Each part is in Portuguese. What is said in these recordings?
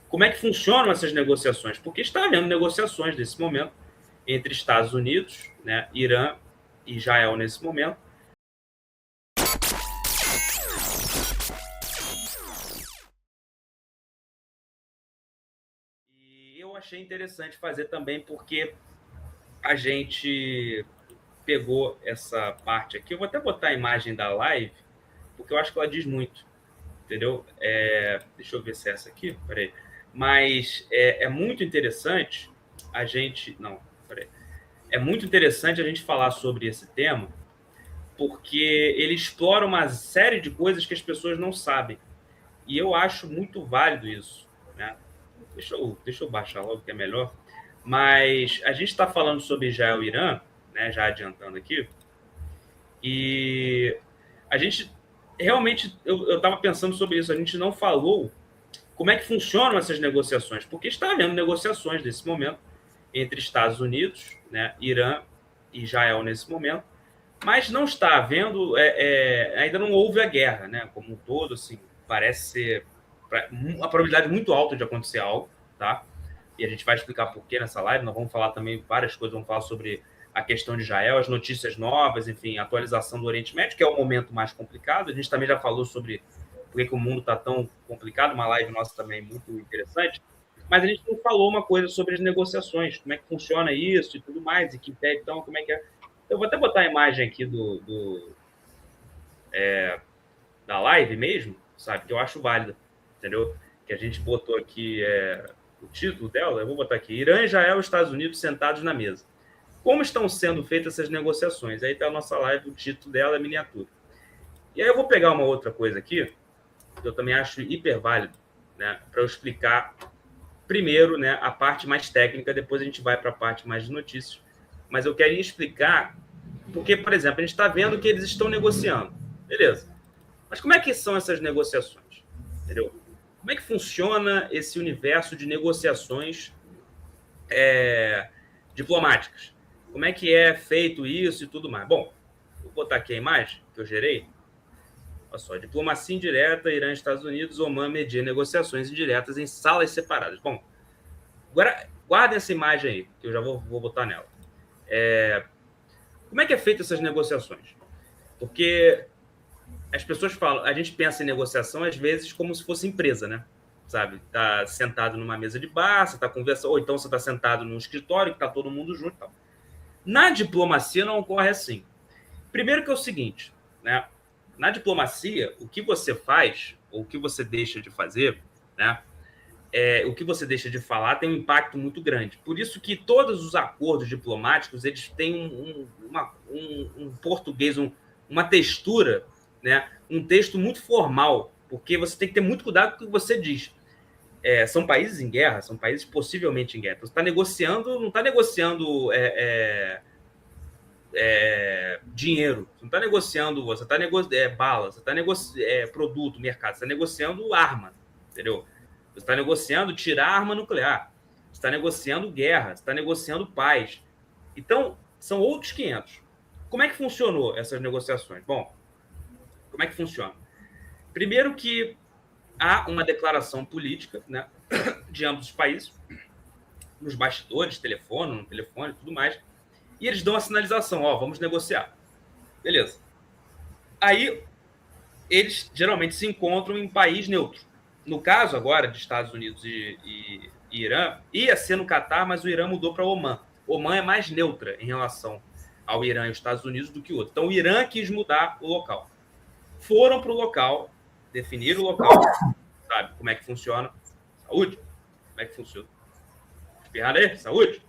como é que funcionam essas negociações? Porque está havendo negociações nesse momento entre Estados Unidos, né, Irã e Israel nesse momento. E eu achei interessante fazer também porque a gente pegou essa parte aqui. Eu vou até botar a imagem da live, porque eu acho que ela diz muito, entendeu? Deixa eu ver se é essa aqui, peraí. Mas é muito interessante a gente... Não, peraí. É muito interessante a gente falar sobre esse tema, porque ele explora uma série de coisas que as pessoas não sabem. E eu acho muito válido isso, né? Deixa eu baixar logo, que é melhor. Mas a gente está falando sobre Israel e Irã, né, já adiantando aqui, e a gente realmente, eu estava pensando sobre isso, a gente não falou como é que funcionam essas negociações, porque está havendo negociações nesse momento entre Estados Unidos, né, Irã e Israel nesse momento, mas não está havendo, ainda não houve a guerra, né, como um todo, assim, parece ser uma probabilidade muito alta de acontecer algo, tá? E a gente vai explicar por que nessa live, nós vamos falar também várias coisas, vamos falar sobre a questão de Israel, as notícias novas, enfim, a atualização do Oriente Médio, que é o momento mais complicado. A gente também já falou sobre por que o mundo está tão complicado, uma live nossa também muito interessante, mas a gente não falou uma coisa sobre as negociações, como é que funciona isso e tudo mais, e que pede, então, como é que é. Eu vou até botar a imagem aqui da live mesmo, sabe, que eu acho válida, entendeu? Que a gente botou aqui o título dela, eu vou botar aqui, Irã, Israel e Estados Unidos sentados na mesa. Como estão sendo feitas essas negociações? Aí está a nossa live, o título dela é miniatura. E aí eu vou pegar uma outra coisa aqui, que eu também acho hiper válido, né, para eu explicar primeiro, né, a parte mais técnica, depois a gente vai para a parte mais de notícias. Mas eu quero explicar, porque, por exemplo, a gente está vendo que eles estão negociando. Beleza. Mas como é que são essas negociações? Entendeu? Como é que funciona esse universo de negociações diplomáticas? Como é que é feito isso e tudo mais? Bom, vou botar aqui a imagem que eu gerei. Olha só, diplomacia indireta, Irã e Estados Unidos, Oman media negociações indiretas em salas separadas. Bom, agora guardem essa imagem aí, que eu já vou botar nela. Como é que é feita essas negociações? Porque as pessoas falam, a gente pensa em negociação às vezes como se fosse empresa, né? Sabe? Tá sentado numa mesa de bar, você tá conversando, ou então você tá sentado num escritório que tá todo mundo junto e tal. Na diplomacia não ocorre assim. Primeiro que é o seguinte, né? Na diplomacia, o que você faz, ou o que você deixa de fazer, né? O que você deixa de falar tem um impacto muito grande. Por isso que todos os acordos diplomáticos, eles têm um português, uma textura, né? Um texto muito formal, porque você tem que ter muito cuidado com o que você diz. São países em guerra, são países possivelmente em guerra. Então, você está negociando, não está negociando dinheiro, você não está negociando, você está negociando bala, você está negociando produto, mercado, você está negociando arma, entendeu? Você está negociando tirar a arma nuclear, você está negociando guerra, você está negociando paz. Então, são outros 500. Como é que funcionou essas negociações? Bom, como é que funciona? Primeiro que há uma declaração política, né, de ambos os países, nos bastidores, no telefone e tudo mais, e eles dão a sinalização, ó, vamos negociar. Beleza. Aí, eles geralmente se encontram em país neutro. No caso agora de Estados Unidos e Irã, ia ser no Catar, mas o Irã mudou para Oman. Oman é mais neutra em relação ao Irã e os Estados Unidos do que o outro. Então o Irã quis mudar o local. Foram para o local, definiram o local, sabe como é que funciona. Saúde? Como é que funciona? Espirrada aí? Saúde?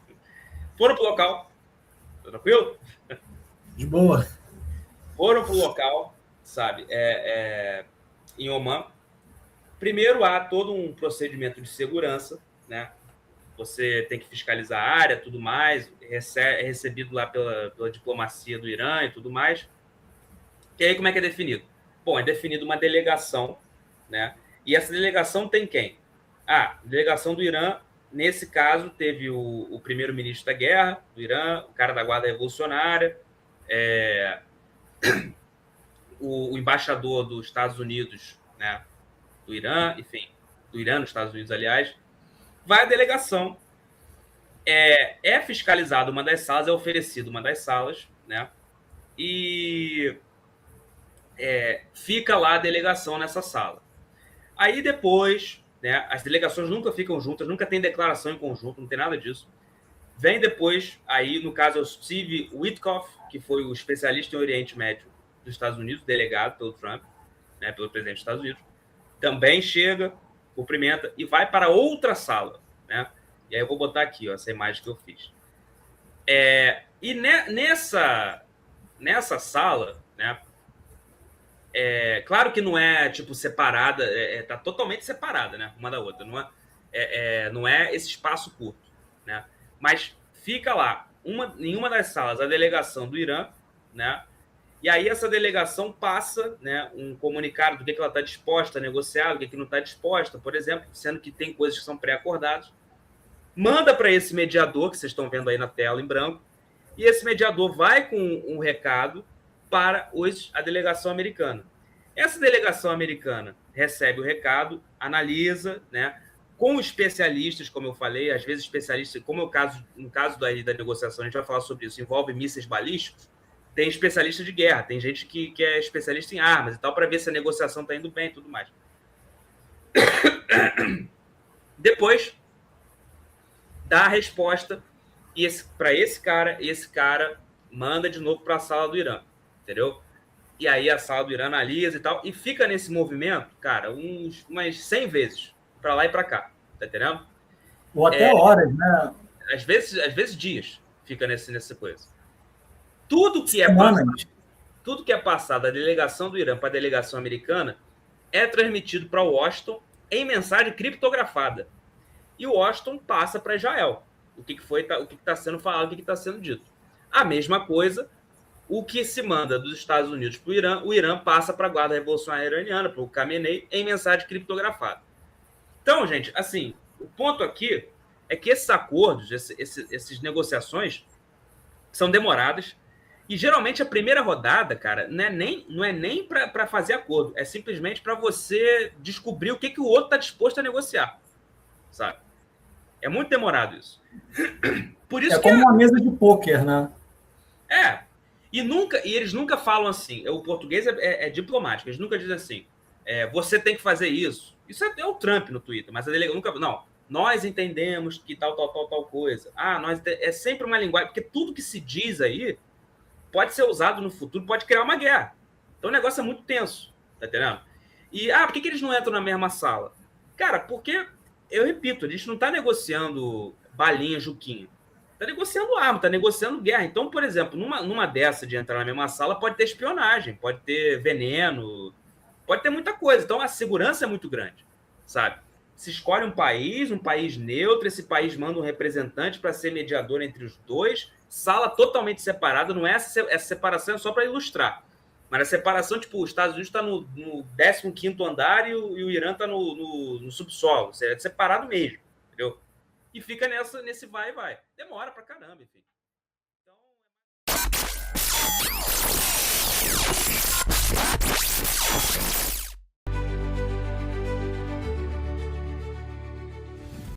Foram para o local. Tá tranquilo? De boa. Foram para o local, sabe, em Oman. Primeiro, há todo um procedimento de segurança, né? Você tem que fiscalizar a área, tudo mais, é recebido lá pela diplomacia do Irã e tudo mais. E aí, como é que é definido? Bom, é definido uma delegação, né? E essa delegação tem quem? A delegação do Irã, nesse caso, teve o primeiro-ministro da guerra do Irã, o cara da guarda revolucionária, o embaixador dos Estados Unidos, né? Do Irã, enfim, do Irã nos Estados Unidos, aliás, vai a delegação, é fiscalizado uma das salas, é oferecido uma das salas, né? E fica lá a delegação nessa sala. Aí depois, né, as delegações nunca ficam juntas, nunca tem declaração em conjunto, não tem nada disso. Vem depois, aí no caso é o Steve Witkoff, que foi o especialista em Oriente Médio dos Estados Unidos, delegado pelo Trump, né, pelo presidente dos Estados Unidos, também chega, cumprimenta e vai para outra sala, né? E aí eu vou botar aqui, ó, essa imagem que eu fiz. E nessa sala, né? Claro que não é tipo separada, tá totalmente separada, né, uma da outra. Não é esse espaço curto, né? Mas fica lá em uma das salas a delegação do Irã, né? E aí essa delegação passa, né, um comunicado do que ela está disposta a negociar, do que não está disposta, por exemplo, sendo que tem coisas que são pré-acordadas, manda para esse mediador que vocês estão vendo aí na tela em branco, e esse mediador vai com um recado para a delegação americana. Essa delegação americana recebe o recado, analisa, né, com especialistas, como eu falei, às vezes especialistas, como é o caso, no caso da negociação, a gente vai falar sobre isso, envolve mísseis balísticos, tem especialista de guerra, tem gente que é especialista em armas e tal, para ver se a negociação está indo bem e tudo mais. Depois, dá a resposta para esse cara manda de novo para a sala do Irã, entendeu? E aí a sala do Irã analisa e tal, e fica nesse movimento, cara, umas 100 vezes, para lá e para cá, tá entendendo? Ou até horas, né? Às vezes dias fica nessa coisa. Tudo que é passado da delegação do Irã para a delegação americana é transmitido para Washington em mensagem criptografada. E o Washington passa para Israel. O que está sendo falado, o que está sendo dito. A mesma coisa, o que se manda dos Estados Unidos para o Irã, o Irã passa para a Guarda Revolucionária Iraniana, para o Khamenei, em mensagem criptografada. Então, gente, assim, o ponto aqui é que esses acordos, essas negociações, são demoradas. E geralmente a primeira rodada, cara, não é nem para fazer acordo, é simplesmente para você descobrir o que o outro está disposto a negociar, sabe? É muito demorado isso. Por isso como uma mesa de pôquer, né? E eles nunca falam assim. O português é diplomático, eles nunca dizem assim. Você tem que fazer isso. Isso é o Trump no Twitter, mas a delegação nunca. Não, nós entendemos que tal coisa. É sempre uma linguagem, porque tudo que se diz aí pode ser usado no futuro, pode criar uma guerra. Então o negócio é muito tenso, tá entendendo? E, por que eles não entram na mesma sala? Cara, porque, eu repito, a gente não tá negociando balinha, juquinha. Tá negociando arma, tá negociando guerra. Então, por exemplo, numa dessa de entrar na mesma sala, pode ter espionagem, pode ter veneno, pode ter muita coisa. Então, a segurança é muito grande, sabe? Se escolhe um país neutro, esse país manda um representante para ser mediador entre os dois, sala totalmente separada, não é essa separação, é só para ilustrar. Mas a separação, tipo, os Estados Unidos está no 15º andar e o Irã está no subsolo. Ou seja, é separado mesmo, entendeu? E fica nesse vai e vai. Demora pra caramba, enfim. Então...